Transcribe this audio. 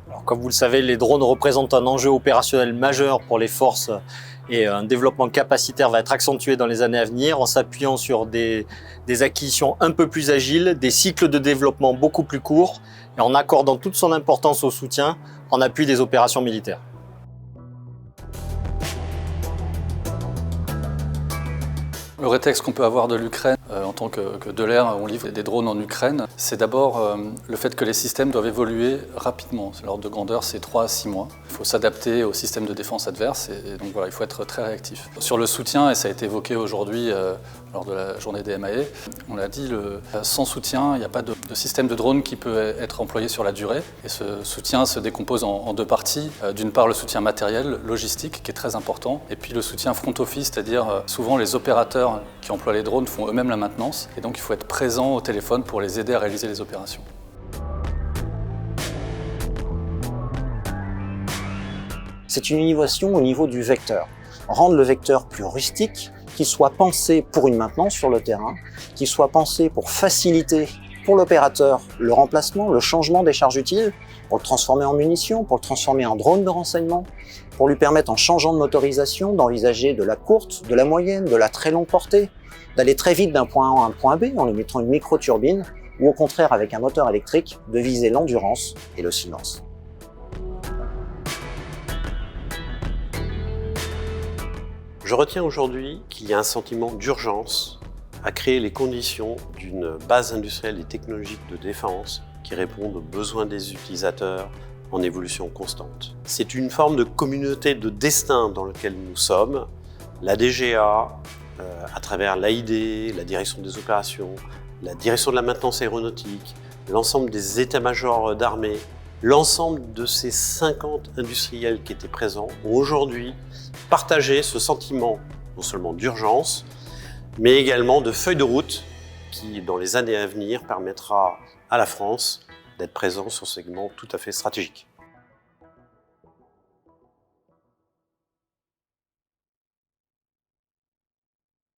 Alors, comme vous le savez, les drones représentent un enjeu opérationnel majeur pour les forces et un développement capacitaire va être accentué dans les années à venir en s'appuyant sur des acquisitions un peu plus agiles, des cycles de développement beaucoup plus courts et en accordant toute son importance au soutien en appui des opérations militaires. Le rétexte qu'on peut avoir de l'Ukraine, en tant que de l'air, on livre des drones en Ukraine, c'est d'abord le fait que les systèmes doivent évoluer rapidement. L'ordre de grandeur, c'est 3 à 6 mois. Il faut s'adapter au système de défense adverse et donc voilà, il faut être très réactif. Sur le soutien, et ça a été évoqué aujourd'hui lors de la journée des MAE, on l'a dit, sans soutien, il n'y a pas de système de drone qui peut être employé sur la durée. Et ce soutien se décompose en deux parties. D'une part, le soutien matériel, logistique, qui est très important, et puis le soutien front office, c'est-à-dire souvent les opérateurs qui emploient les drones font eux-mêmes la maintenance, et donc il faut être présent au téléphone pour les aider à réaliser les opérations. C'est une innovation au niveau du vecteur. Rendre le vecteur plus rustique, qu'il soit pensé pour une maintenance sur le terrain, qu'il soit pensé pour faciliter pour l'opérateur le remplacement, le changement des charges utiles, pour le transformer en munitions, pour le transformer en drone de renseignement, pour lui permettre en changeant de motorisation d'envisager de la courte, de la moyenne, de la très longue portée, d'aller très vite d'un point A à un point B en lui mettant une micro-turbine, ou au contraire avec un moteur électrique, de viser l'endurance et le silence. Je retiens aujourd'hui qu'il y a un sentiment d'urgence à créer les conditions d'une base industrielle et technologique de défense qui répondent aux besoins des utilisateurs en évolution constante. C'est une forme de communauté de destin dans laquelle nous sommes. La DGA, à travers l'AID, la direction des opérations, la direction de la maintenance aéronautique, l'ensemble des états-majors d'armée, l'ensemble de ces 50 industriels qui étaient présents ont aujourd'hui partagé ce sentiment non seulement d'urgence, mais également de feuille de route qui, dans les années à venir, permettra à la France d'être présent sur ce segment tout à fait stratégique.